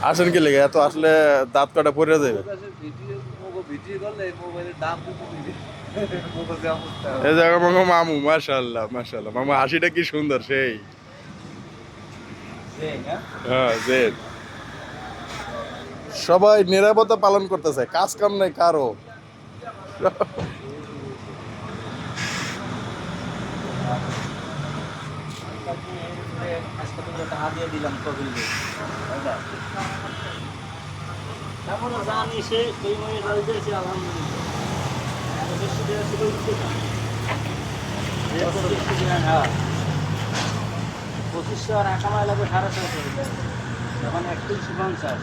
আসেন কি লেগে এত আসলে দাঁত কাটা পড়ে যাবে। এই জায়গা মামু মামু মাশাআল্লাহ মাশাআল্লাহ মামু হাসিটা কি সুন্দর সেই। হ্যাঁ জেদ সবাই নিরাপত্তা পালন করতেছে কাজ কাম নাই কারো। জানি সে এই মনে রয়েছে আলহামদুলিল্লাহ। হ্যাঁ 2500 আর কামাই লাগবে 1800 মানে 3150।